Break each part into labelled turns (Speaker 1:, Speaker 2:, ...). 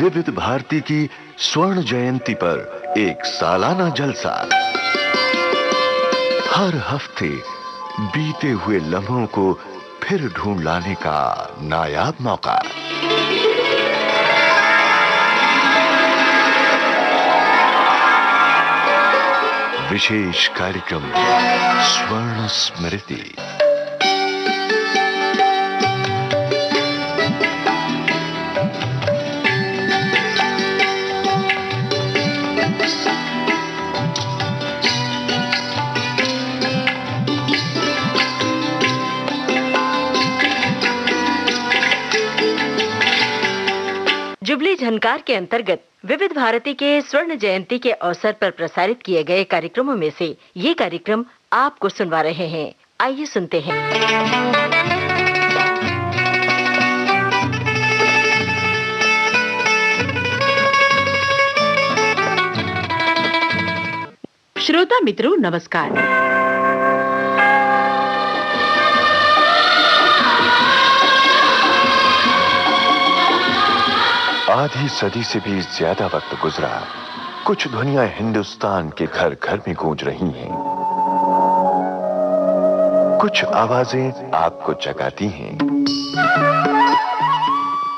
Speaker 1: विविध भारती की स्वर्ण जयंती पर एक सालाना जलसा। हर हफ्ते बीते हुए लम्हों को फिर ढूंढ लाने का नायाब मौका। विशेष कार्यक्रम स्वर्ण स्मृति।
Speaker 2: जुबली झनकार के अंतर्गत विविध भारती के स्वर्ण जयंती के अवसर पर प्रसारित किए गए कार्यक्रमों में से ये कार्यक्रम आपको सुनवा रहे हैं। आइए सुनते हैं।
Speaker 3: श्रोता मित्रों, नमस्कार।
Speaker 1: आधी सदी से भी ज्यादा वक्त गुजरा। कुछ ध्वनियां हिंदुस्तान के घर घर में गूंज रही हैं। कुछ आवाजें आपको जगाती हैं,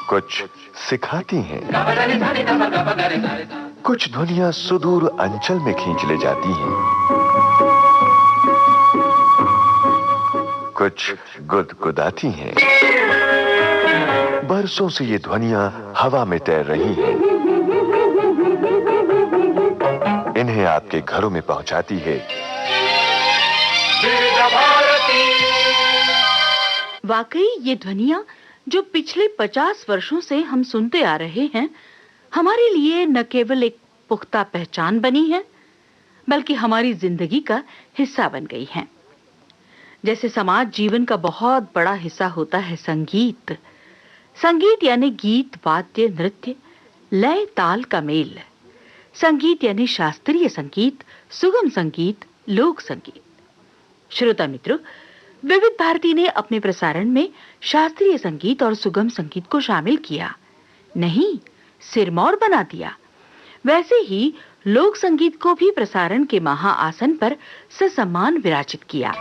Speaker 1: कुछ सिखाती हैं, कुछ ध्वनियां सुदूर अंचल में खींच ले जाती हैं, कुछ गुदगुदाती हैं। बरसों से ये ध्वनियां हवा में तैर रही हैं। इन्हें आपके घरों में पहुंचाती है
Speaker 3: वाकई ये ध्वनियां जो पिछले 50 वर्षों से हम सुनते आ रहे हैं, हमारे लिए न केवल एक पुख्ता पहचान बनी है, बल्कि हमारी जिंदगी का हिस्सा बन गई हैं। जैसे समाज जीवन का बहुत बड़ा हिस्सा होता है संगीत। संगीत यानी गीत, वाद्य, नृत्य, लय, ताल का मेल। संगीत यानी शास्त्रीय संगीत, सुगम संगीत, लोक संगीत। श्रोता मित्रों, विविध भारती ने अपने प्रसारण में शास्त्रीय संगीत और सुगम संगीत को शामिल किया, नहीं सिरमौर बना दिया। वैसे ही लोक संगीत को भी प्रसारण के महाआसन पर ससम्मान विराजित किया।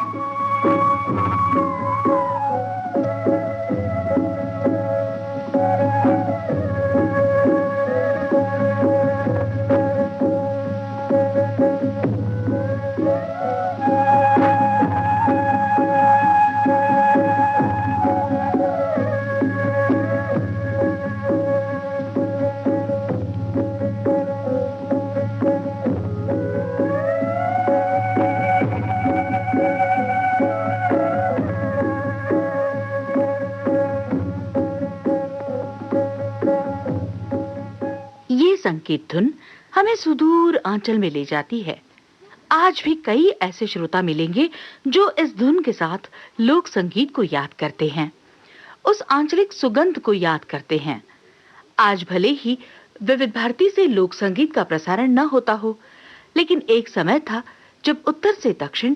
Speaker 3: संगीत धुन हमें सुदूर आंचल में ले जाती है। आज भी कई ऐसे श्रोता मिलेंगे जो इस धुन के साथ लोक संगीत को याद करते हैं, उस आंचलिक सुगंध को याद करते हैं। आज भले ही विविध भारती से लोक संगीत का प्रसारण न होता हो, लेकिन एक समय था जब उत्तर से दक्षिण,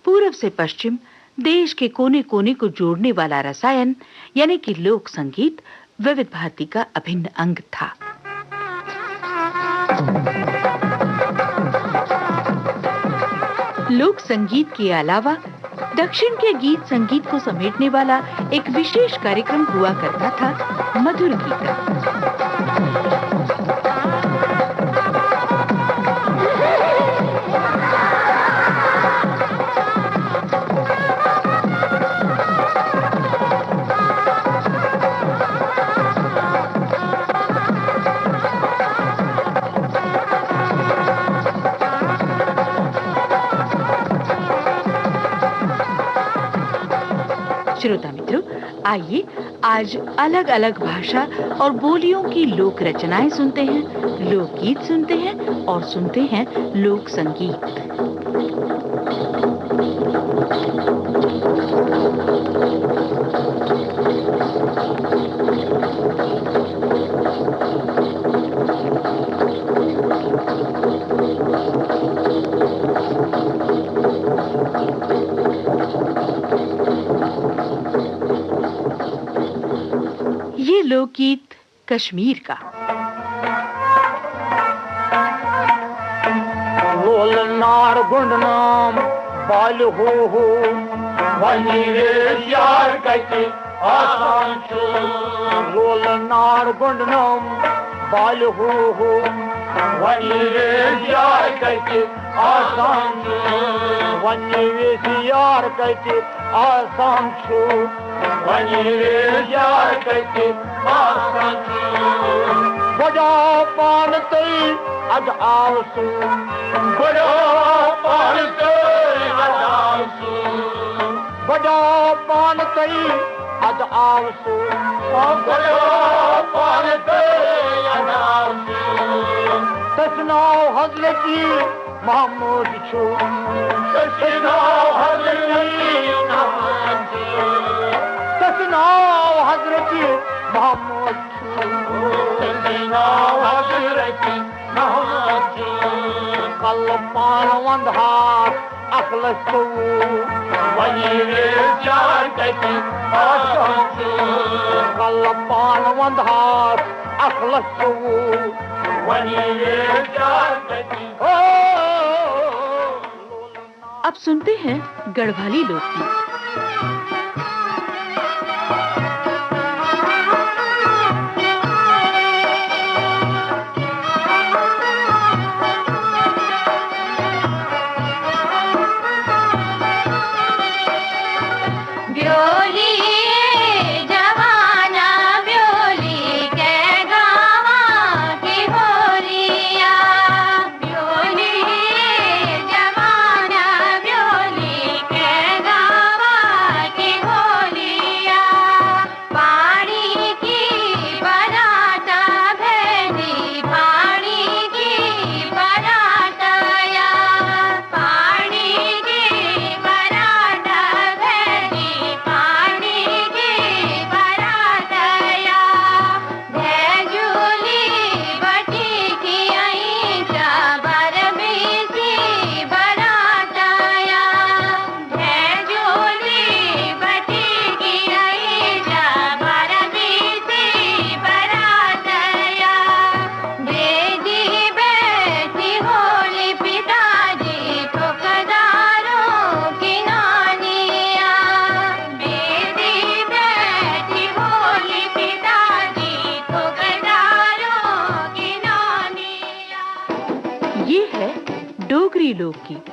Speaker 3: पूर्व से पश्चिम, देश के कोने-कोने को जोड़ने वाला रसायन यानी कि लोक संगीत विविध भारती का अभिन्न अंग था। लोक संगीत के अलावा दक्षिण के गीत संगीत को समेटने वाला एक विशेष कार्यक्रम हुआ करता था, मधुर गीत। श्रोता मित्रों, आइए आज अलग अलग भाषा और बोलियों की लोक रचनाएं सुनते हैं, लोकगीत सुनते हैं और सुनते हैं लोक संगीत। ये लोकगीत कश्मीर का।
Speaker 4: लोल नार गुंडनाम बाल हो वनी रे यार कते आसान छो लोल नार गुंडनाम बाल हो वनी रे यार कते आसान छो वनी रे यार कते आसान छो वनी रे यार कते आसान छो बजा पान तई अज आवसु बजा पान तई अज आवसु बजा पान तई अज आवसु बजा पान तई अज आवसु तसनाओ हजरती महमूद छु तसनाओ हजरती महमूद छु तसनाओ हजरती महमूद छु तसनाओ हजरती महमूद छु कल पान वंधार अखलस छु वनी रे चार कती आसान छु कल पान वंधार अखलस छु वनी रे चार कती
Speaker 3: अब सुनते हैं गढ़वाली लोकगीत। डोगरी लोकगीत।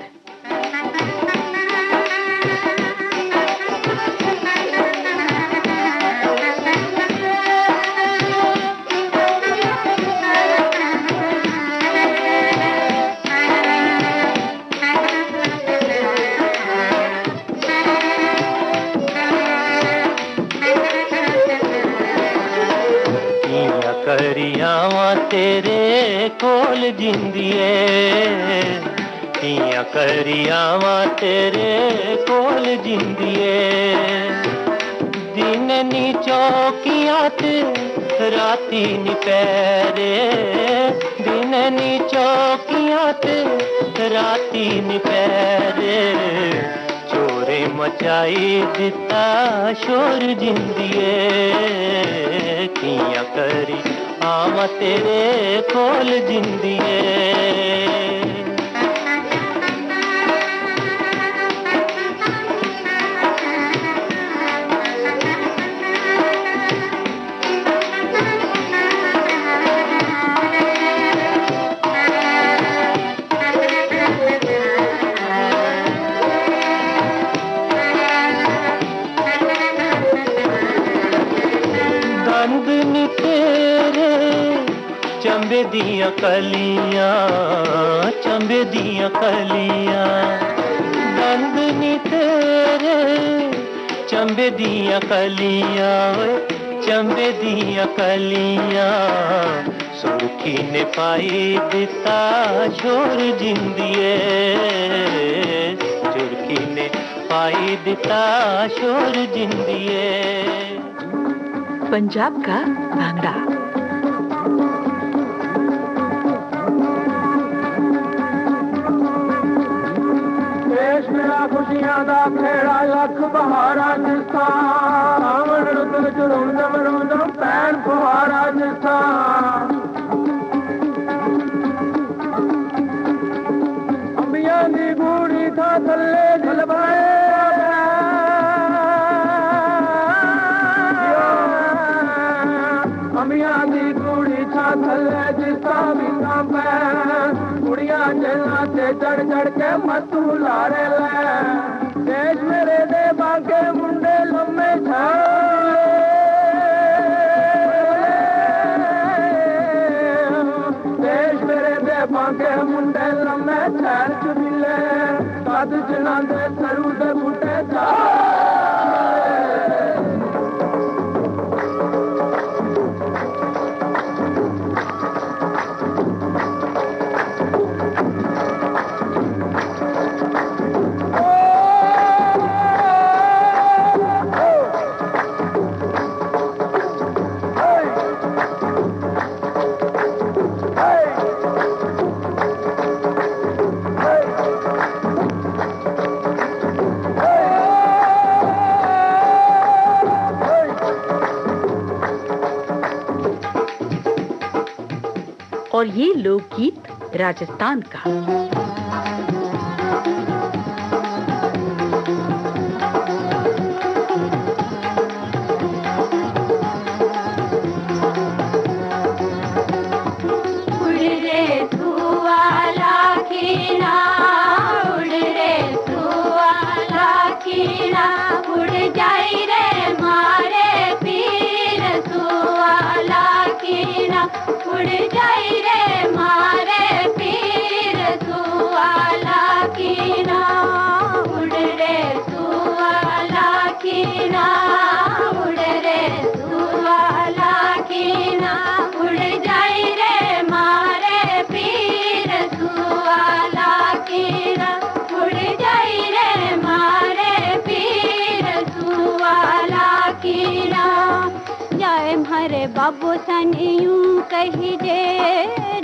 Speaker 5: करियावां तेरे कोल जिंदिए कियां करियावां तेरे कोल जिंदिए दिन नी चौकियां ते राती नी पैरे दिन नी चौकियां ते राती नी पैरे चोरे मचाई दिता शोर जिंदिए कियां करी आवा तेरे कोल जिंदिए चंबे दियां कलियां चंबे दियां कलियां दंद नी तेरे चंबे दियां कलियां चंबे दियां कलियां सुर्खी ने पाई दिता शोर जिंदिए सुर्खी ने पाई दिता शोर जिंदिए।
Speaker 3: पंजाब का भांगड़ा।
Speaker 4: खुशियां दा खेड़ा लख बहारा जिसा सावण रुत विच रोंदम रोंदम पैण फुहारा जिसा मामिया दी कुड़ी छाथल जिसका बिंगा पे कुड़िया जेला से चढ़ चढ़ के मतू लारे ले देश मेरे दे बाके मुंडे लम्बे देश मेरे दे बाके मुंडे लम्बे छेर चुबिले कद जना दे सरू दे बूटे चा
Speaker 3: और ये लोकगीत राजस्थान का।
Speaker 6: बाबू सने यूं कही जे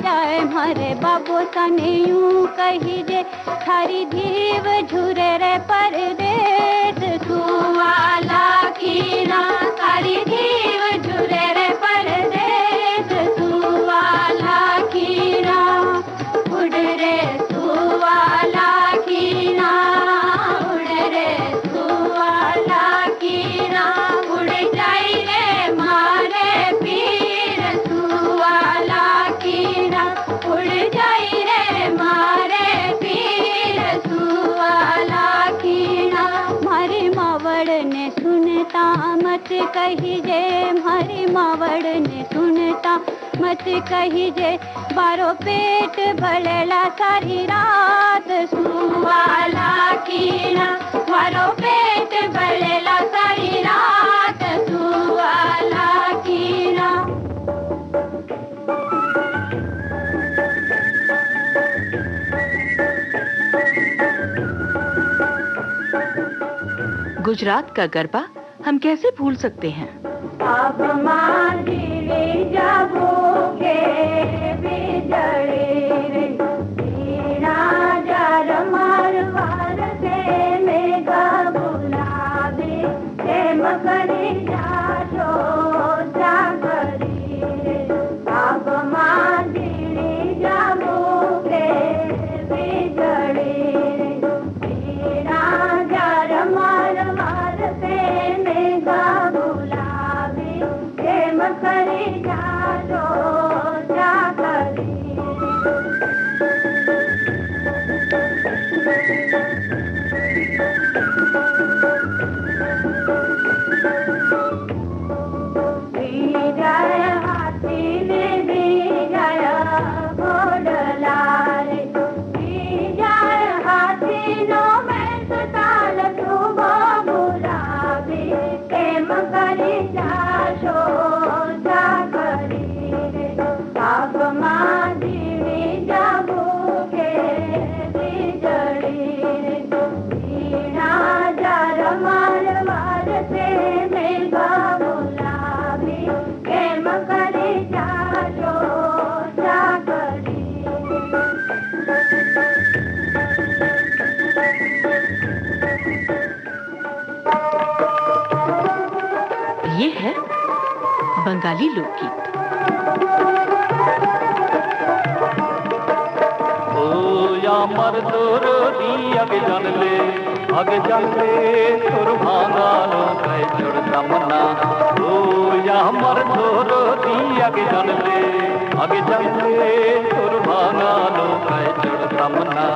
Speaker 6: जाए हमारे बाबू सने यूं कही जे थारी धीव झुरे रे परदेस सुवाला कीना थारी धीव झुरे रे परदेस सुवाला कीना उड़ रे सुवाला कीना उड़ रे सुवाला कीना उड़ जाई रे मारे पीर सुवाला कीना उड़ जाई रे मारे पीर सुवाला कीना मारी मावड़ ने सुनता मत कही जे मारी मावड़ ने सुनता मत कही जे बारो पेट भलेला सारी रात सुवाला कीना बारो पेट भलेला सारी रात सुवाला कीना
Speaker 3: गुजरात का गरबा हम कैसे भूल सकते हैं।
Speaker 6: अब मांझिले जाबोगे बिजड़े रे तेरा जार मारवार से मेघा बुलावे प्रेम करे जाशो जागरी रे अब मांझिले जाबोगे बिजड़े रे तेरा जार मारवार से मेघा बुलावे प्रेम करे जाशो जागरी विजय हाथी ने विजय घोड़ला रे विजय हाथी नो में ताल सुबह बुलावे प्रेम करे जाशो जागरी रे अब मांझिले जाबोगे बिजड़ी रे वीणा जार मारवार से मेघा बुलावे प्रेम करे जाशो जागरी
Speaker 3: ये है बंगाली लोकगीत।
Speaker 5: ओ या मर्दोर दी अगे जन ले सुर भांगा लो कहे जुड़ तमना ओ या मर्दोर दी আগে জানলে তোর ভাঙা নৌকায় চড়তাম না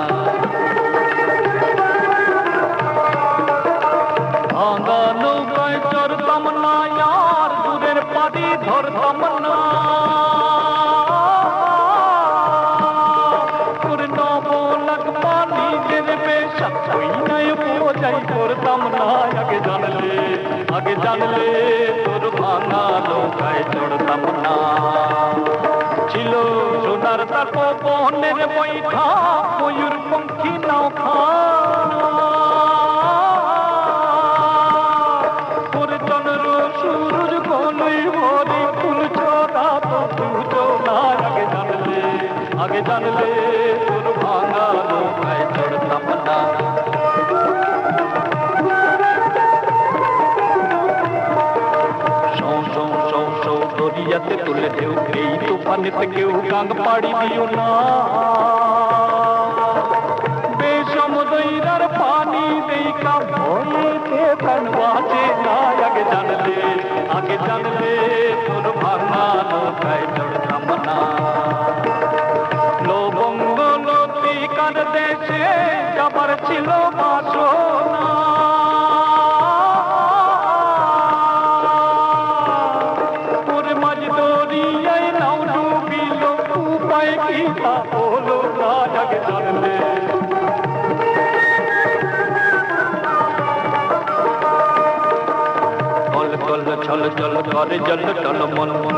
Speaker 5: ভাঙা নৌকায় চড়তাম না আর দূরের পাড়ি ধরতাম না করতাম না আগে জানলে তোর ভাঙা নৌকায় চড়তাম না ছিল সোনার তাপ বনের বৈঠা ময়ূর পঙ্খী নৌকা তোর চন্দ্র সূরজ কোনই ভরে ফুল চড়া তো তুজো না আগে জানলে তোর ভাঙা নৌকায় চড়তাম না দরিয়াতে তুলে ঢেউ এই তুফানেতে কেউ গাং পাড়ি দিও না বেসমুদ্রের পানি দেখা ভয়েতে প্রাণ বাঁচে না আগে জানলে তোর ভাঙা নৌকায় চড়তাম না লবঙ্গ লতিকার দেশে যাবার ছিল বাসনা চল চল ঘরে চল চল মন মন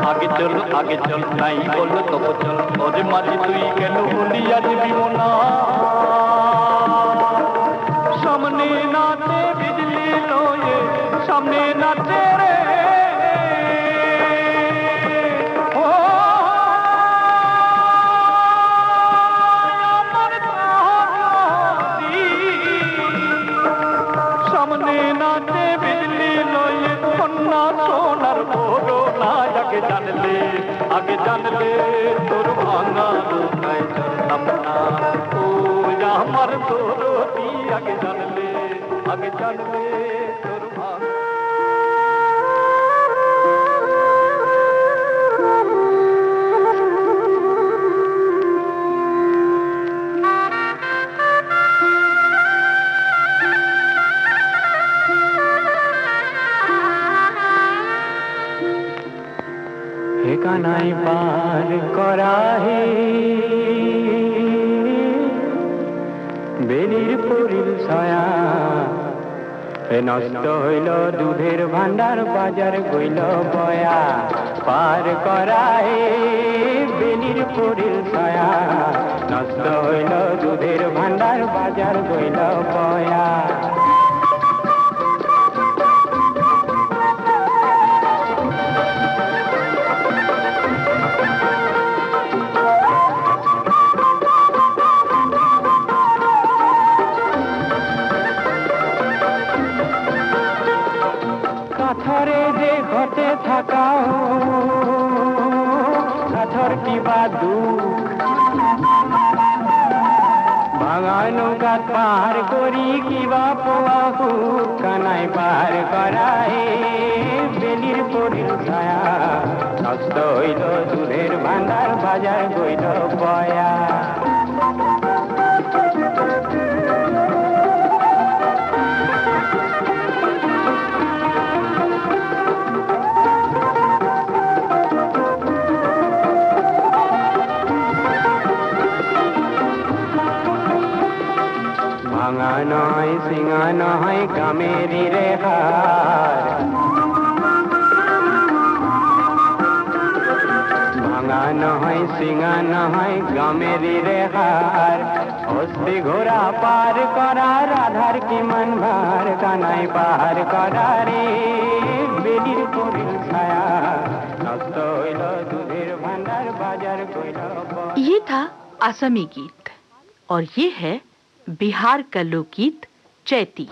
Speaker 5: আগে চল নাই বল তবু চল ওরে মাঝি তুই কেন বলি আজ বিমনা সামনে নাচে বিজলি লয়ে সামনে নাচে রে সামনে নাচে বিজলি লয়ে কন্যা সোনার বড় না আগে জানলে তোর ভাঙা নৌকায় চড়তাম না ও আমার দরদি আগে জানলে তোর ভাঙা কানাই পার করাহে বেলির পুরীর ছায়া নষ্ট হইল দুধের ভান্ডার বাজার গইল বয়া পার করাহে বেলির পুরীর ছায়া নষ্ট হইল দুধের ভান্ডার বাজার গইল বয়া কাথরে যে ঘটে থাকাও কাথর কিবা দুঃখ ভাঙা নৌকা পার করি কিবা পোয়া কানাই পার করায় বেলির পরির ছায়া নষ্ট হইল দুধের ভান্ডার বাজার গইল বয়া ভাঙা নয় সিঙা নয় কামেরি রেহার ভাঙা নয় সিঙা নয় গামেরি রেহার হস্তি ঘোড়া পার করা রাধার কি মন ভার কানাই পার করা রে বেলির পুরীর ছায়া নষ্ট হইল দুধের ভান্ডার बाजार कोई ना।
Speaker 3: ये था असमी गीत और ये है बिहार का लोकगीत चैती।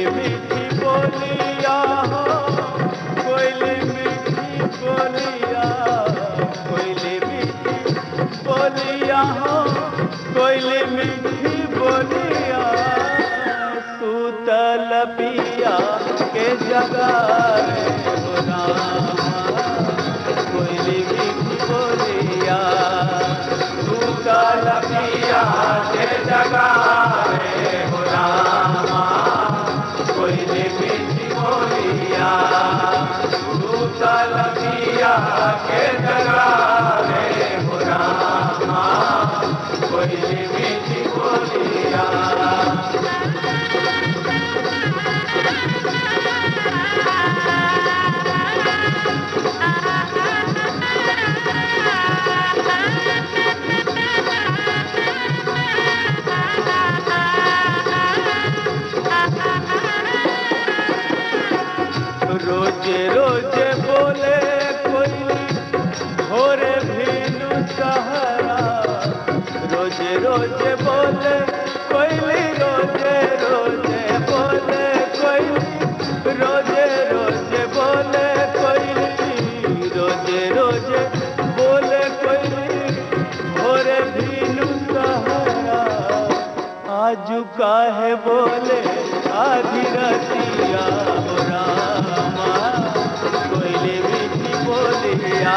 Speaker 5: कोयली मीठी बोलिया हो, कोयली मीठी बोलिया, कोयली मीठी बोलिया हो, कोयली मीठी बोलिया, सूतल पिया के जगावे हो रामा, कोयली मीठी बोलिया, सूतल पिया के जगावे हो रामा, कोयली मीठी बोलिया, सूतल पिया के जगावे हो रामा, कोयली मीठी बोलिया। रोजे रोजे बोले कोयली भोरे भीनु सहारा, रोजे रोजे बोले कोयली, रोजे रोजे बोले कोयली, रोजे रोजे बोले कोयली, रोजे रोजे बोले कोयली भोरे भीनु सहारा, आजू काहे बोले आधी रतिया हो रामा, कोयली मीठी बोलिया,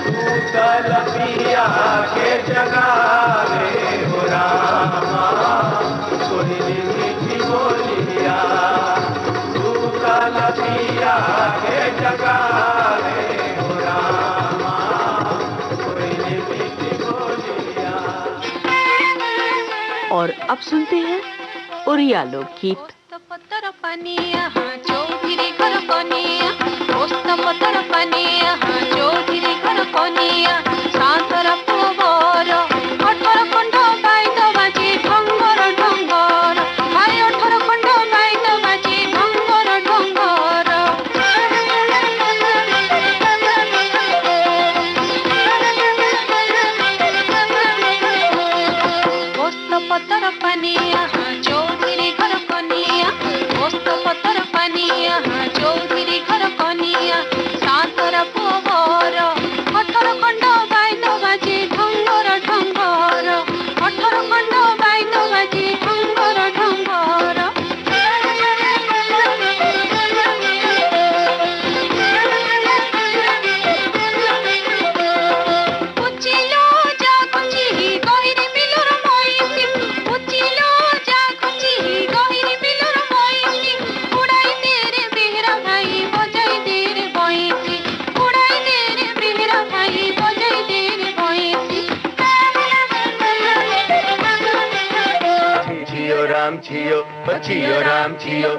Speaker 5: सूतल पिया के जगावे हो रामा, कोयली मीठी बोलिया, सूतल पिया के जगावे हो रामा, कोयली मीठी बोलिया।
Speaker 3: और अब सुनते हैं उड़िया लोकगीत।
Speaker 7: पत्तर पनिया चौधरी घर पनिया, पत्तर पनिया चौधरी घर पनिया, शांतर पुबर अठर खंड बाइद बाजी ढंगर ढंगर, हाय अठर खंड बाइद बाजी ढंगर ढंगर, पत्तर पनिया चौधरी घर पनिया, पत्तर पनिया चौधरी घर पनिया, शांतर पुबर अठर खंड बाइद बाजी ढंगर ढंगर, अठर खंड बाइद बाजी ढंगर ढंगर, उचिलो जा खुची गहिरी बिलुर मोइसी, उचिलो जा खुची गहिरी बिलुर मोइसी, उड़ाई तेरे बिहरा भाई बजाई तेरे बोइसी, उड़ाई तेरे बिहरा भाई बजाई तेरे बोइसी।
Speaker 5: छियो राम छियो, छियो राम छियो,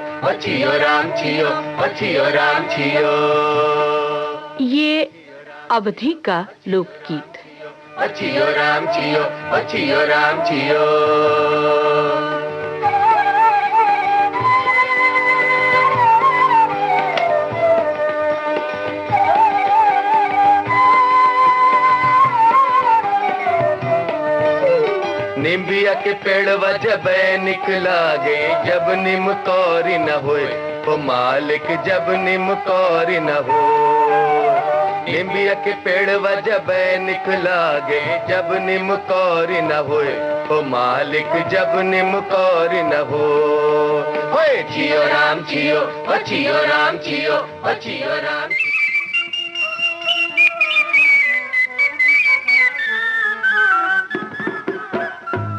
Speaker 5: छियो राम छियो, छियो राम छियो,
Speaker 3: ये अवधि का लोकगीत।
Speaker 5: छियो राम छियो, छियो राम छियो। निम्बिया के पेड़वा जब निकला गए, जब निम तोरी न होए, ओ मालिक जब निम तोरी न हो, निम्बिया के पेड़वा जब निकला गए, जब निम तोरी न होए, ओ मालिक जब निम तोरी न हो, होए छियो राम छियो, छियो राम छियो, छियो राम।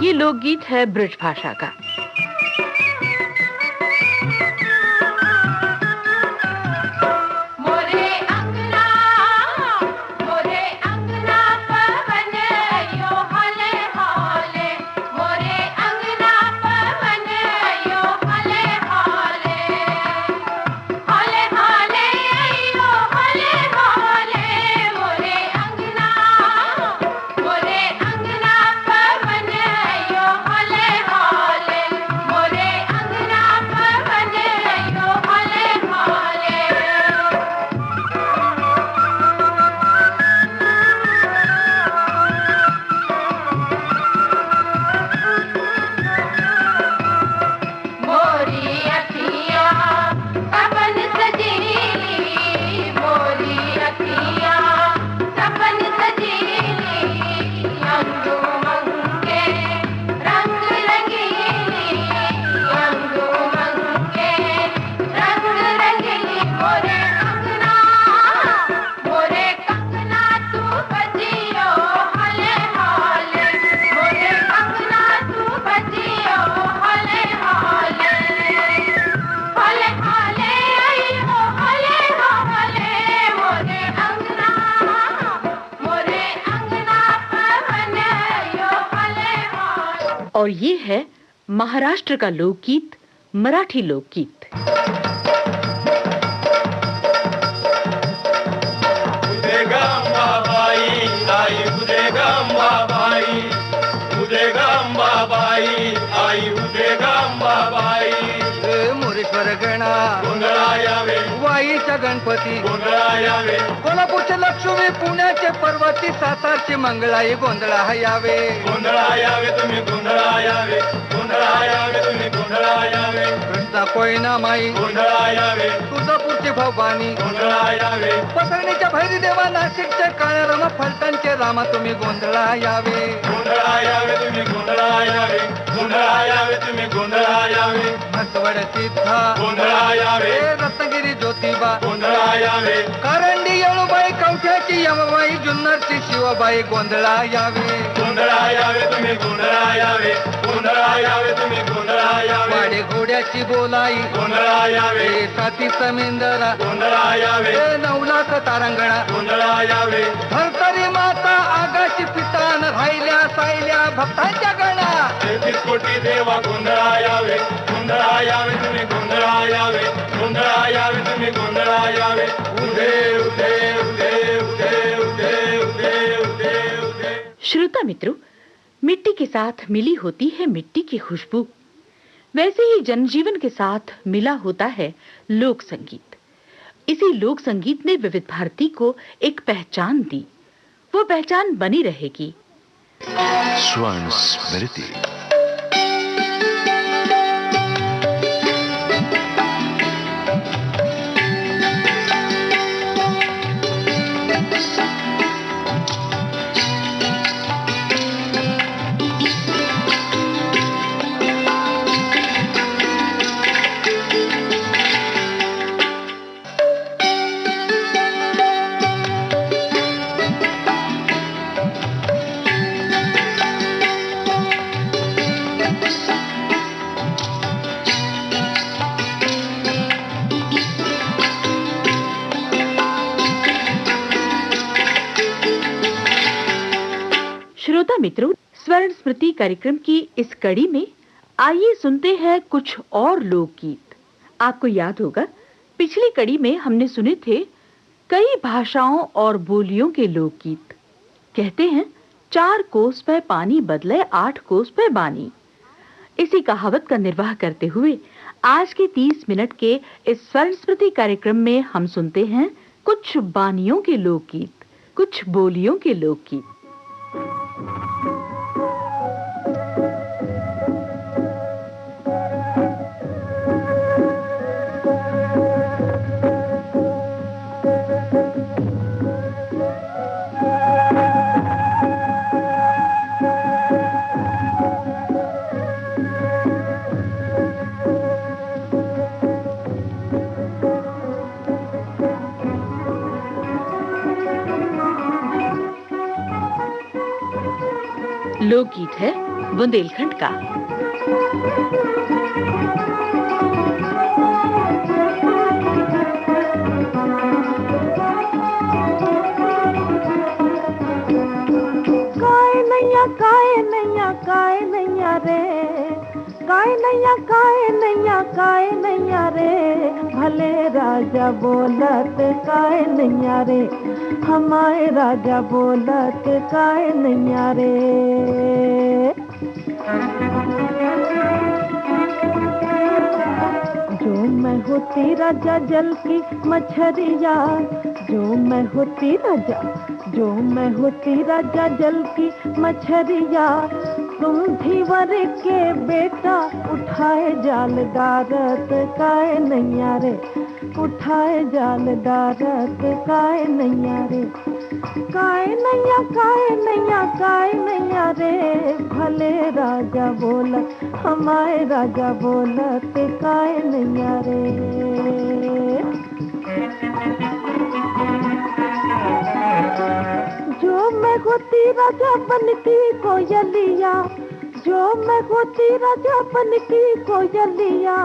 Speaker 3: ये लोकगीत है ब्रज भाषा का।
Speaker 6: मोरे अंगना पवन यो हले हले, मोरे अंगना पवन यो हले हले, हले हले यो हले हले, मोरे अंगना पवन यो हले हले।
Speaker 3: और ये है महाराष्ट्र का लोकगीत, मराठी लोकगीत।
Speaker 8: वाईचा गणपती गोंधळा यावे, कोल्हापूरचे लक्ष्मी, पुण्याचे पर्वती, सातारचे मंगळाई गोंधळा यावे, गोंधळा यावे तुम्ही गोंधळा यावे, गोंधळा यावे तुम्ही गोंधळा यावे, कृष्णा कोयना माई गोंधळा यावे, तुळजापूरची भवानी गोंधळा यावे, पसरणीच्या भैरी देवा, नाशिकचे काळ्या रामा, फलटणचे रामा तुम्ही गोंधळा यावे, गोंधळा यावे तुम्ही गोंधळा यावे, गोंधळा यावे तुम्ही गोंधळा यावे, म्हसवड सिद्धा गोंधळा यावे, रत्नागिरी ज्योतिबा गोंधळा यावे, करंडी येळूबाई, कवठ्याची यमबाई, जुन्नरची शिवबाई गोंधळा यावे, गोंधळा यावे तुम्ही गोंधळा यावे, गोंधळा यावे तुम्ही गोंधळा यावे, वाडे घोड्याची बोलाई गोंधळा यावे, साती समेंदरा गोंधळा यावे, नवलाख तारंगणा गोंधळा यावे, धरतरी माता आगाची पितान, राहिल्या सायल्या भक्तांच्या गणा, 33 कोटी देवा गोंधळा यावे, गोंधळा यावे तुम्ही गोंधळा यावे, गोंधळा यावे तुम्ही गोंधळा यावे, उदे उदे उदे उदे उदे उदे उदे उदे।
Speaker 3: श्रोता मित्रों, मिट्टी के साथ मिली होती है मिट्टी की खुशबू, वैसे ही जनजीवन के साथ मिला होता है लोक संगीत। इसी लोक संगीत ने विविध भारती को एक पहचान दी, वो पहचान बनी रहेगी।
Speaker 1: स्वर्ण स्मृति।
Speaker 3: श्रोता मित्रों, स्वर्ण स्मृति कार्यक्रम की इस कड़ी में आइए सुनते हैं कुछ और लोकगीत। आपको याद होगा, पिछली कड़ी में हमने सुने थे कई भाषाओं और बोलियों के लोकगीत। कहते हैं 4 कोस पे पानी बदले 8 कोस पे बानी। इसी कहावत का निर्वाह करते हुए आज के 30 मिनट के इस स्वर्ण स्मृति कार्यक्रम में हम सुनते हैं कुछ बानियों के लोकगीत, कुछ बोलियों के लोकगीत। लोकगीत है बुंदेलखंड का।
Speaker 9: काय नैया काय नैया काय नैया रे, काय नैया काय नैया काय नैया रे, भले राजा बोलत काय नैया रे, हमारे राजा बोलत काय नैया रे। जो मैं होती राजा जल की मछरिया, जो मैं होती राजा, जो मैं होती राजा जल की मछरिया, तुम धीवर के बेटा उठाए जाल डारत काय नैया रे, उठाए जाल डारत काय नैया रे, काय नैया काय नैया काय नैया रे, भले राजा बोलत हमारे राजा बोलत काय नैया रे। जो मैं होती राजा बनती कोयलिया, जो मैं होती राजा बनती कोयलिया,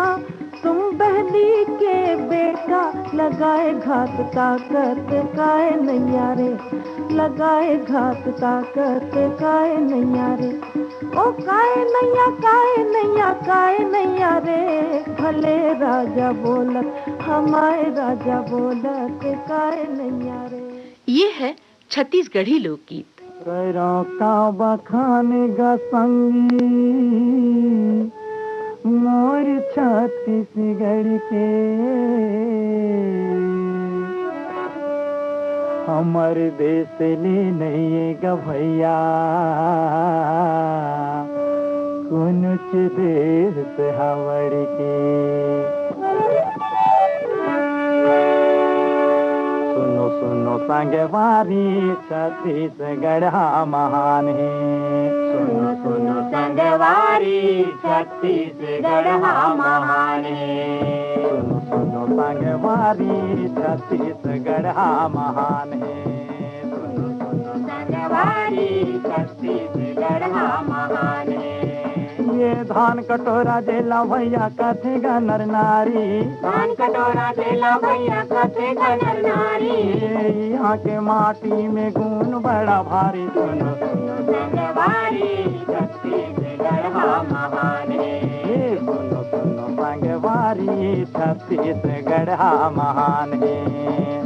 Speaker 9: तुम बहनी के बेटा लगाए घात ताकत काए नैया रे, लगाए घात ताकत काए नैया रे। ओ काए नैया काए नैया काए नैया रे, भले राजा बोलत हमारे राजा बोलत काए नैया रे।
Speaker 3: ये है छत्तीसगढ़ी लोकगीत।
Speaker 4: कैरों का बखान गा संगी मोर छत्तीसगढ़ के, हमर देश ले नहीं गा भैया कुछ देश हवड़ के। सुनो सुनो संगवारी छत्तीसगढ़ महान है, सुनो सुनो संगवारी छत्तीसगढ़ महान है, सुनो सुनो संगवारी छत्तीसगढ़ महान है, सुनो सुनो संगवारी छत्तीसगढ़ महान है। ये धान कटोरा देला भैया कथेगा नर नारी, धान कटोरा देला भैया कथेगा नर नारी। यहाँ के माटी में गुण बड़ा भारी, सुनो सुनो संगवारी छत्तीसगढ़ महान है, सुनो सुनो संगवारी छत्तीसगढ़ महान है,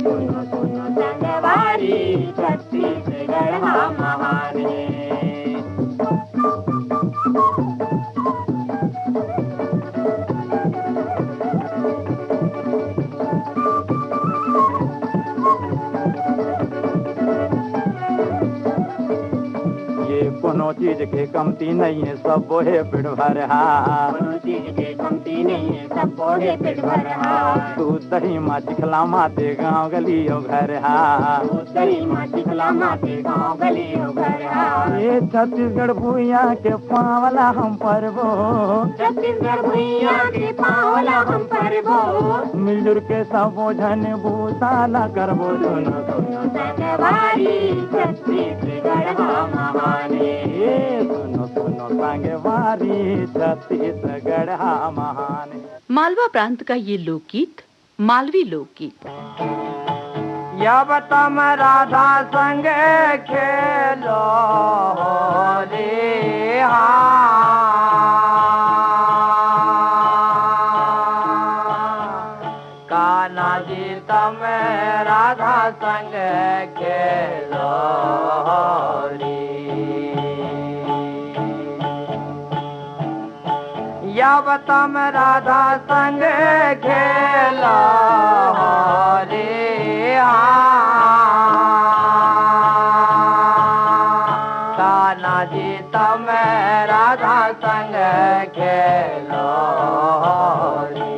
Speaker 4: सुनो सुनो संगवारी छत्तीसगढ़ महान है। कोनो चीज के कमती नहीं है सब बोहे पेट भरहा, कोनो चीज के कमती नहीं है सब बोहे पेट भरहा। दूध दही माँ चिखला माते गाँव गलियों घर हा, दूध दही माँ चिखला माते गाँव गलियों घर हा। ये छत्तीसगढ़ भुइया के पावला हम परबो, छत्तीसगढ़ भुइया के पावला हम परबो। मिलजुल के सबो जन भूसाला करबो, सुनो सुनो संगवारी छत्तीसगढ़ महान है, सुनो सुनो संगवारी छत्तीसगढ़ महान है।
Speaker 3: मालवा प्रांत का ये लोकगीत मालवी लोकगीत।
Speaker 4: यब तुम राधा संग खेलो रे कान्हा जी तुम राधा संग खेलो रे, यब तुम राधा संग खेलो रे कान्हा जी तुम राधा संग खेलो रे।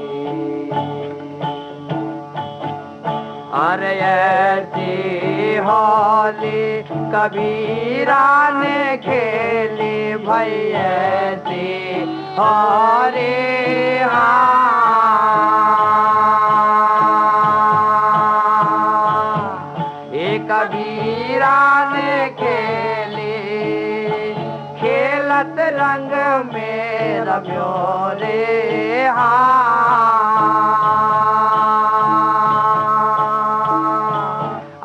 Speaker 4: अरे ऐसी होली कबीरा ने खेली भई, ऐसी होली एक कबीरा ने खेली, खेलत रंग में रम्यो रे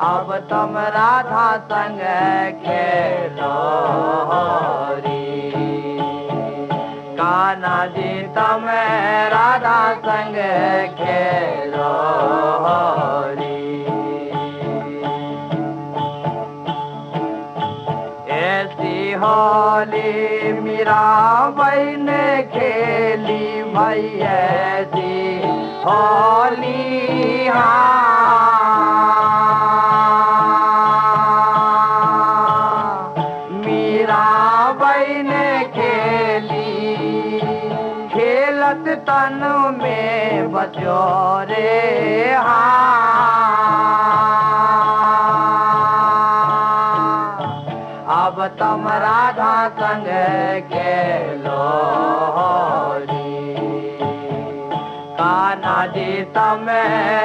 Speaker 4: अब तुम राधा संग खेलो रे, कान्हा जी तुम राधा संग खेलो रे। ऐसी होली मीराबाई ने खेली भई, ऐसी होली मीराबाई ने खेली, खेलत तन में बचो रे अब तुम राधा संग खेलो रे, कान्हा जी तुम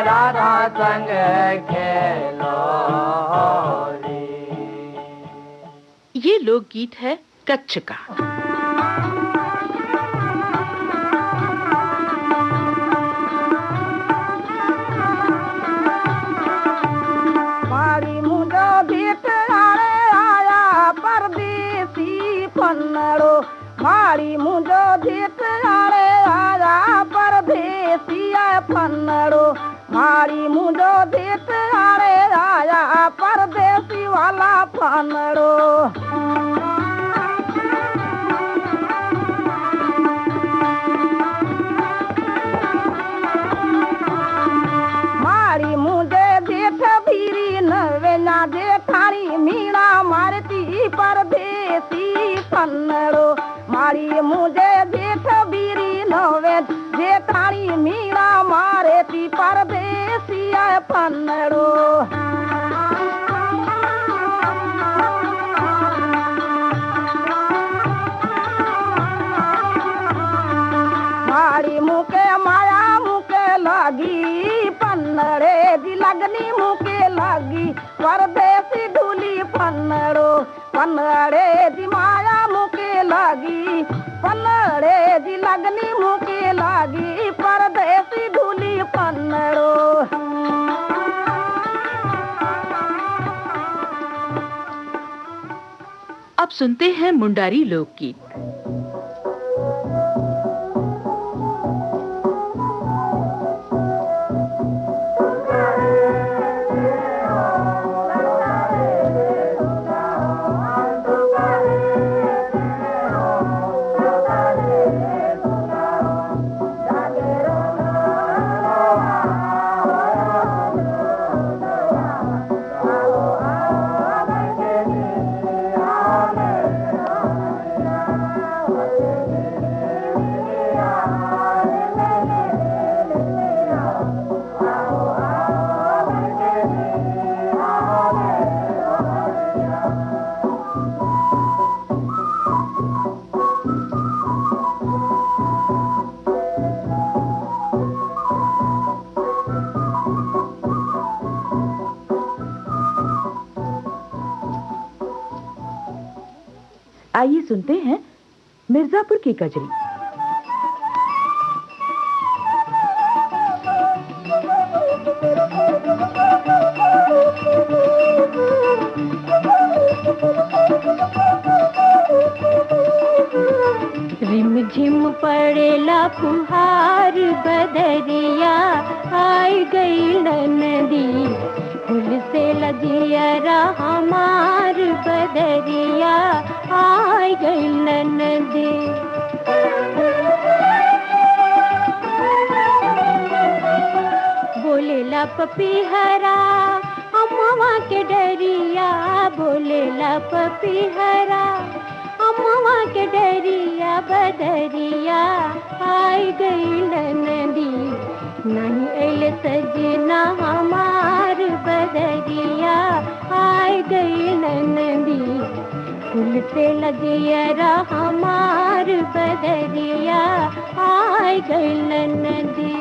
Speaker 4: राधा संग खेलो रे।
Speaker 3: ये लोकगीत है कच्छ का।
Speaker 9: फन्नड़ो मारी मुझो देत आरे आया परदेसी वाला फन्नड़ो मारी मुझे देख भीरी नवेना जेठानी मीणा मारती परदेसी फन्नड़ो मारी मुझे जेठ बीरी नवे जेठानी मीणा मारती परदेसी फन्नड़ो मारी मुके माया मुके लगी पन्नड़े दी लगनी मुके लगी परदेसी ढूली फन्नड़ो पन्नड़े दी माया मुके लगी पन्नड़े दी लगनी मुके लगी परदेसी ढूली फन्नड़ो
Speaker 3: अब सुनते हैं मुंडारी लोकगीत।
Speaker 10: आइए सुनते हैं मिर्जापुर की कजरी।
Speaker 9: रिमझिम पड़ेला फुहार बदरिया आई गई नदी फूल से लजियरा हमार बदरिया आई गई नदी बोलेला पपीहरा अम्मा के डरिया बोलेला पपीहरा अम्मा के डरिया बदरिया आई गई नदी नहीं अल सजना हमार बदरिया आई गई नदी फूल से लगियरा हमार बदरिया आई गई नदी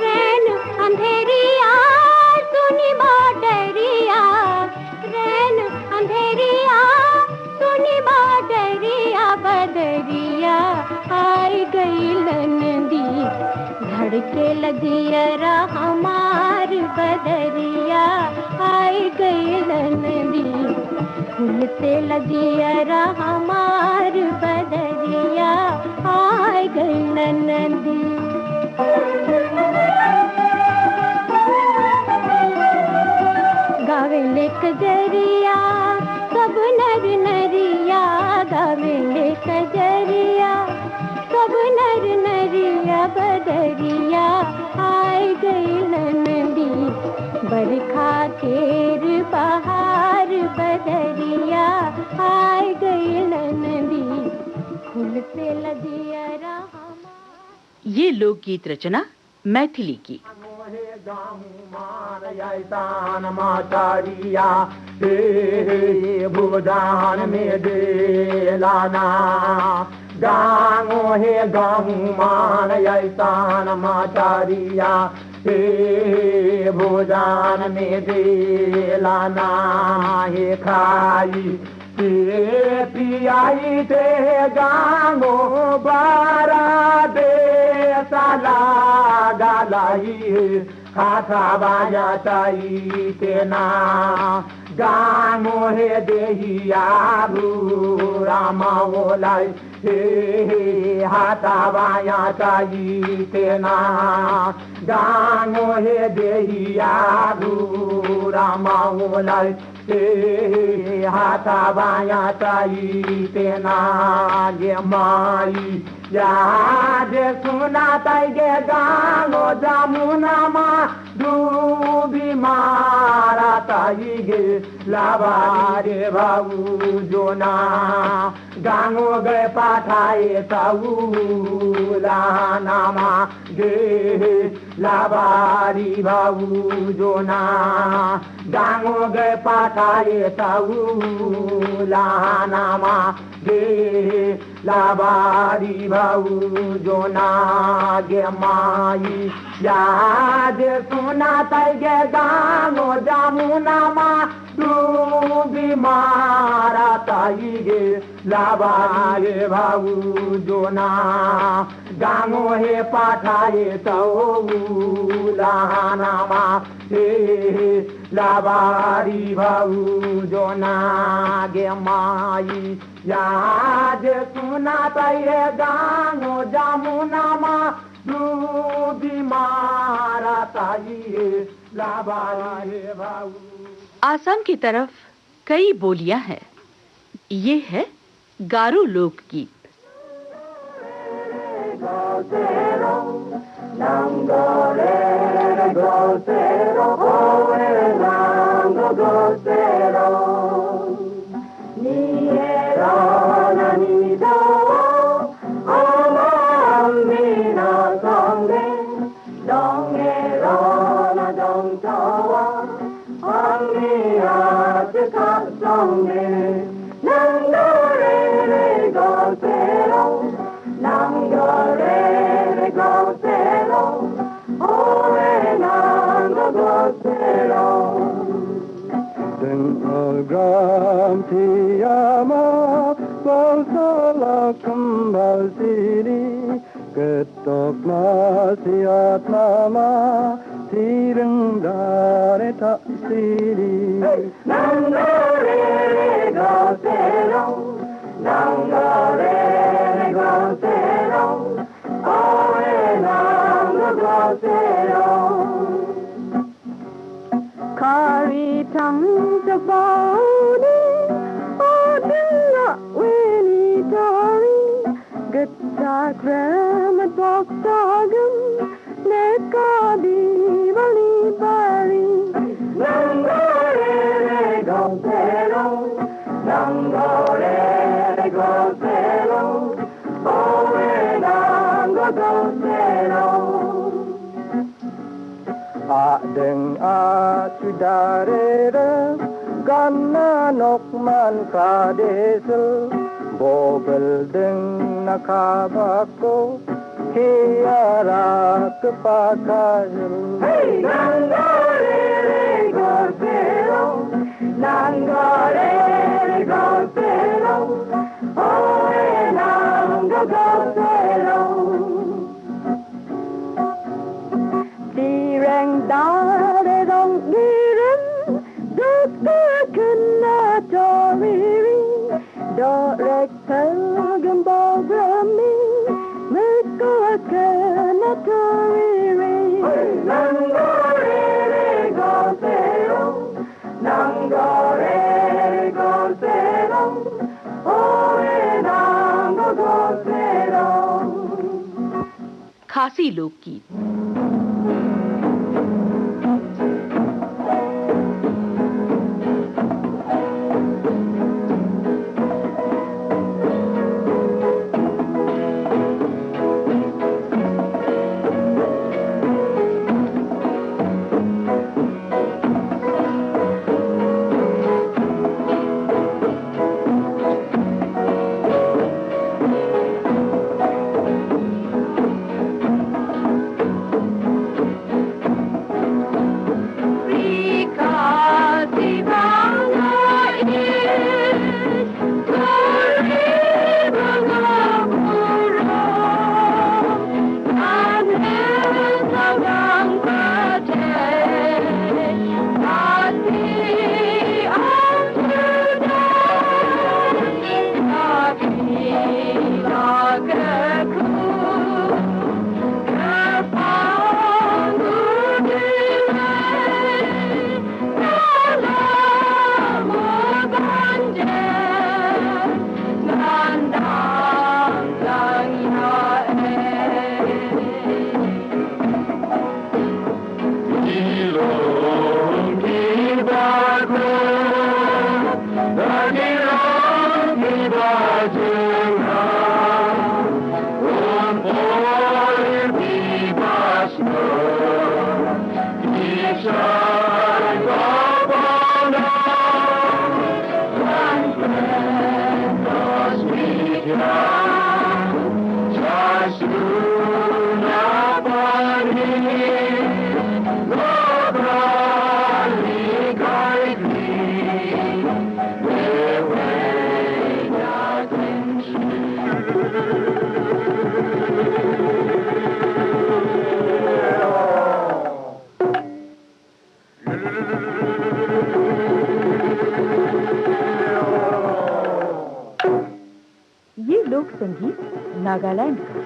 Speaker 9: रैन अंधेरिया सुनी बाडरिया रैन अंधेरिया सुनी बाडरिया बदरिया आई गई नदी धड़के लगियरा हमार बदरिया आई गई नदी फूल से लगियरा हमार बदरिया आई गई नदी गावेले कजरिया सब नर नरिया गावेले कजरिया सब नर नरिया बदरिया आई गई नदी बरखा केर बहार बदरिया आई गई नदी फूल से लगियरा
Speaker 3: ये लोकगीत रचना मैथिली की।
Speaker 4: माचारिया भुजान में दे लाना गाँव हे गाँव मान ऐसान माचारिया भुजान में दे लाना हे खाई पियाई दे गांगो बारा दे साला गालाई खाथा बाजा ताई तेना
Speaker 5: गामो हे देहियारू रामाओलाई हे हाता बाया चाहिए तेना गामो हे देहियारू रामाओलाई हे हाता बाया चाहिए तेना ये माई याद सुना ताइगे गानो जामुना मा डूबी मारा ताइगे लाबारे बाबू जोना गांगो गए पाठाए ताऊ लानामा गे लाबारी बाबू जोना गांगो गए पाठाए ताऊ लानामा गे लाबारी बाबू जोना गे माई याद सुना ताइगे गानो जामुना मा डूबी मारा ताइगे लाबारे बाबू जोना गांगो हे पाठाए तो लानामा हे लाबारी बाबू जोना गे माई याद सुना ताइगे गानो जामुना मा डूबी मारा ताइगे लाबारे बाबू।
Speaker 3: आसाम की तरफ कई बोलियां हैं। ये है गारो लोकगीत।
Speaker 5: Gram Tiyama Balsala Kambal Siri Ketok Nasiatama Tirang Dare Taksiri Nangare Gosero Nangare Gosero Oe Nang Gosero
Speaker 9: Kari tang sabani, odinga wini dari, geta kremet box dagam, nekadi bali bari. Nangore gosero, nangore gosero, oe nango gosero.
Speaker 5: Adeng asudare ganna nokman kadesel bobel deng nakabako hiara kepakajel.
Speaker 9: Hey, nangore gosero, nangore gosero, oe nango gosero. Direng dare dong direm, dukka kena toriri, dorek telgem bobrami, meko kena toriri. Nangore gosero, nangore gosero, oe nango gosero.
Speaker 3: खासी लोकगीत।
Speaker 10: ये लोक संगीत नागालैंड का।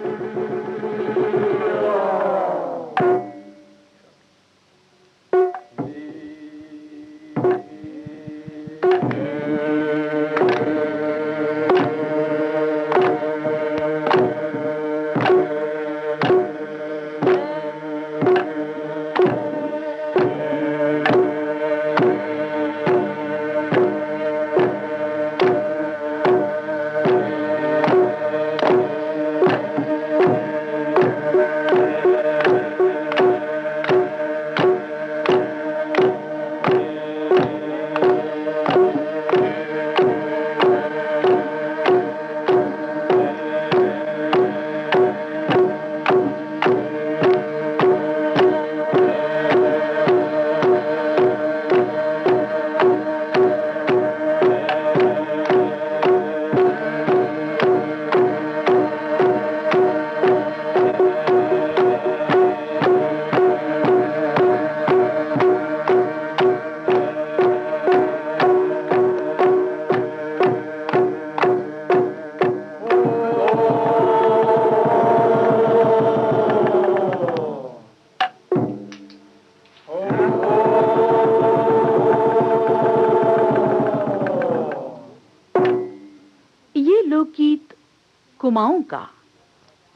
Speaker 10: लोकगीत कुमाऊं का,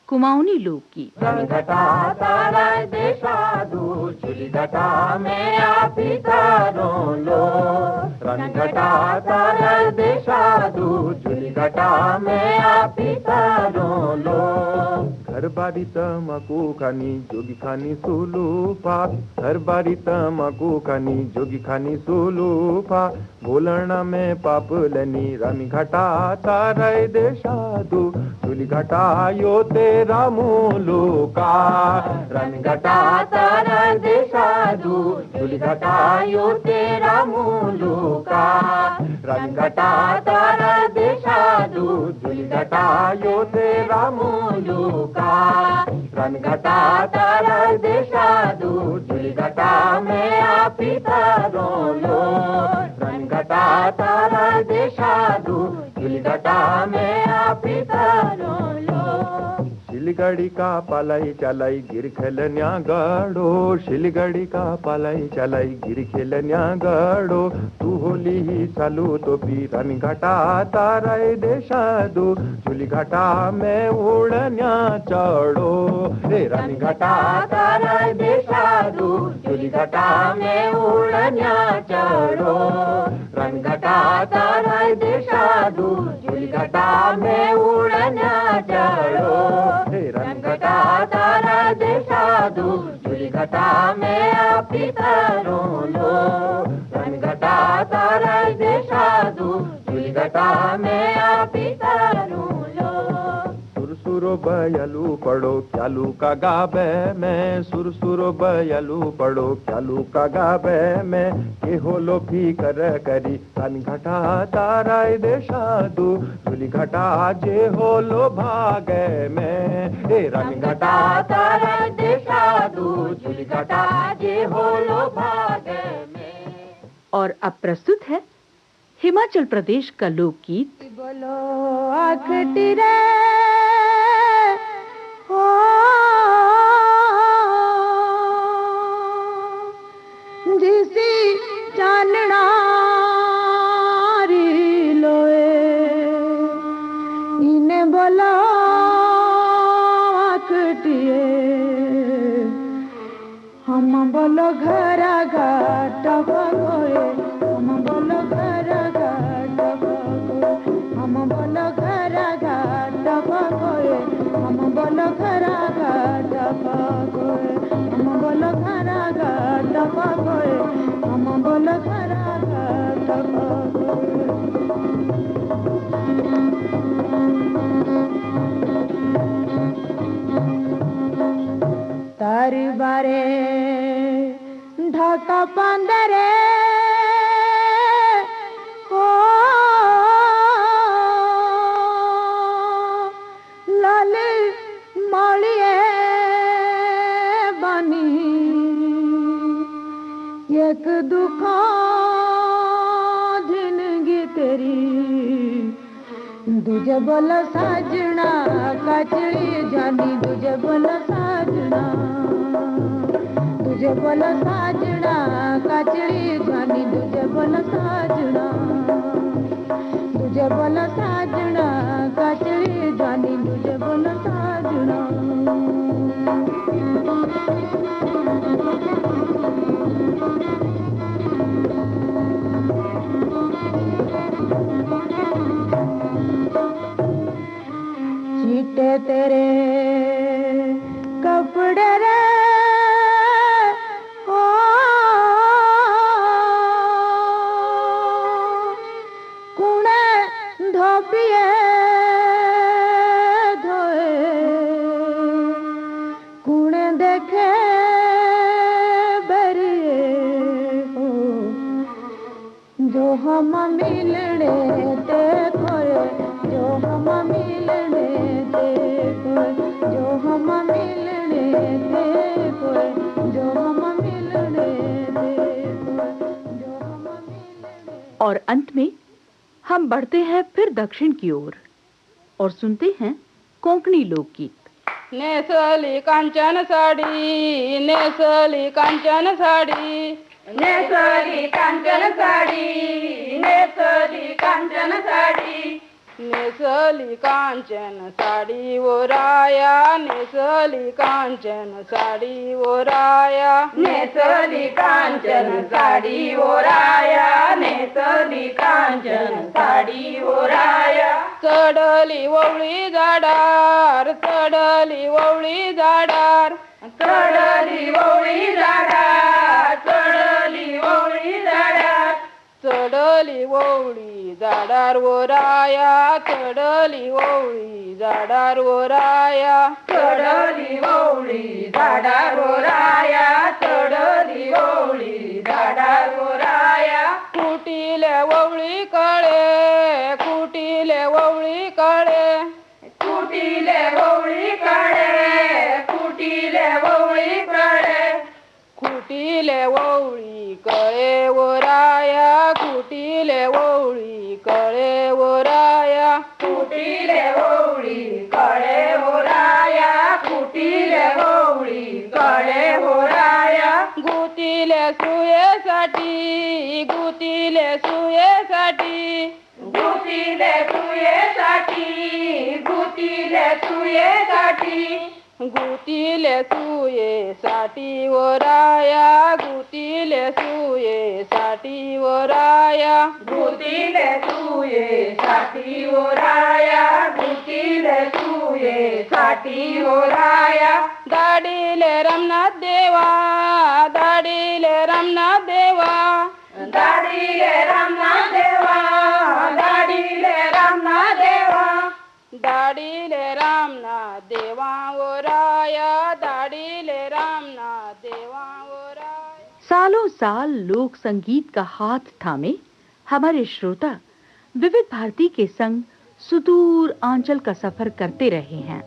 Speaker 10: कुमाऊनी लोकगीत।
Speaker 4: घटा तारा देशादू चुली घटा में आपी तारो लो, रंग घटा तारा देशादू चुली घटा में आपी तारो लो।
Speaker 11: घर बारी तमाकू खानी जोगी खानी सुलूपा, घर बारी तमाकू खानी जोगी खानी सुलूपा, बोलना में पाप लनी रामी घटा तारा देशादू चुली घटा यो तेरा मूलो का, रामी घटा तारा देशादू चुली घटा यो तेरा मूलो का, रामी घटा तारा देशादू चुली घटा यो तेरा मूलो का, रन घटा तारा देशादू चुली घटा में आपी तारो लो, रन घटा तारा देशादू चुली घटा में आपी तारो लो। शिलगड़ी का पालाई चलाई गिर खेलन्या गड़ो, शिलगड़ी का पालाई चलाई गिर खेलन्या गड़ो, तू होली ही चालू तो पी रन घटा तारा देशादू चुली घटा में उड़न्या चढ़ो, रे रन घटा तारा देशादू चुली घटा में उड़न्या चढ़ो, रन घटा तारा देशादू चुली घटा में उड़न्या चढ़ो, रन घटा तारा देशादू चुली घटा में आपी तारो लो, रन घटा तारा देशादू चुली घटा में आपी तारो लो। सुरसुरो बयलू पड़ो क्यालू का गाबे में, सुरसुरो बयलू पड़ो क्यालू का गाबे में, के होलो फीकर करी रन घटा तारा देशादू चुली घटा जे होलो भागे में, रन घटा तारा देशादू चुली घटा जे होलो भागे में।
Speaker 3: और अब प्रस्तुत है हिमाचल प्रदेश का लोकगीत।
Speaker 9: बोलो आखटी रे बोलो आकटिए हम बोलो घरा घाट भगोए हम बोलो घरा घाट भगोए हम बोलो घरा घाट भगोए हम बोलो घरा घाट भगोए हम बोलो घरा घाट भगोए हम बोलो घरा घाट भगोए तारी बारे ढाका पंदरे ओ लाले मालिए बनी एक दुखा जिंदगी तेरी तुझे बोलो साजना कचड़ी जानी तुझे बोलो साजना तुझे बोलो साजना कचड़ी जानी तुझे बोलो साजना तुझे बोलो साजना कचड़ी जानी तुझे बोलो साजना चीटे तेरे कपड़े रे ओ कुणे धोपिए धोए कुणे देखे बरिए हो जो हम मिलने ते खोए जो हम मिलने ते खोए जो हम मिलने ते खोए जो हम मिलने ते खोए जो हम मिलने।
Speaker 3: और अंत में हम बढ़ते हैं फिर दक्षिण की ओर और सुनते हैं कोंकणी लोकगीत।
Speaker 12: नेसली कांचन साड़ी नेसली कांचन साड़ी नेसली कांचन साड़ी नेसली कांचन साड़ी नेसली कांचन साड़ी वो राया नेसली कांचन साड़ी वो राया नेसली कांचन साड़ी वो राया नेसली कांचन साड़ी वो राया चढली ववळी झाडार चढली ववळी झाडार चढली ववळी झाडार चढली ववळी झाडार चढली ववळी झाडार वो राया चढली ववळी झाडार वो राया चढली ववळी झाडार वो राया चढली ववळी झाडार वो राया कुटीले ववळी कळे कुटीले ववळी कळे कुटीले ववळी कळे कुटीले ववळी कळे कुटीले ववळी कळे वो राया कुटीले ववळी कळे वो राया कुटीले ववळी कळे वो राया कुटीले ववळी कळे वो राया गुतीले सुयेसाठी गुतीले सुयेसाठी गुतीले सुयेसाठी गुतीले सुयेसाठी गुतीले सुयेसाठी वो राया गुतीले सुयेसाठी वो राया गुतीले सुयेसाठी वो राया गुतीले सुयेसाठी वो राया दाडीले रमनाथ देवा दाडीले रमनाथ देवा दाडीले रमनाथ देवा दाडीले रमनाथ देवा दाडीले रामनाथ देवा वो राया दाडीले रामनाथ देवा वो राया।
Speaker 3: सालों साल लोक संगीत का हाथ थामे हमारे श्रोता विविध भारती के संग सुदूर आंचल का सफर करते रहे हैं।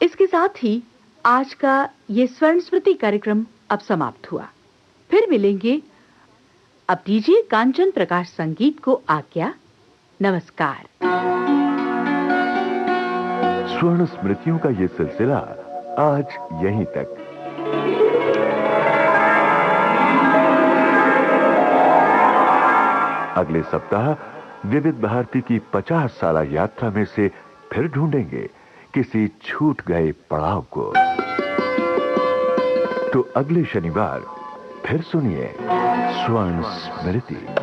Speaker 3: इस इसके साथ ही आज का ये स्वर्ण स्मृति कार्यक्रम अब समाप्त हुआ। फिर मिलेंगे। अब दीजिए कांचन प्रकाश संगीत को आज्ञा। नमस्कार।
Speaker 1: स्वर्ण स्मृतियों का ये सिलसिला आज यहीं तक। अगले सप्ताह विविध भारती की 50 साला यात्रा में से फिर ढूंढेंगे किसी छूट गए पड़ाव को। तो अगले शनिवार फिर सुनिए स्वर्ण स्मृति।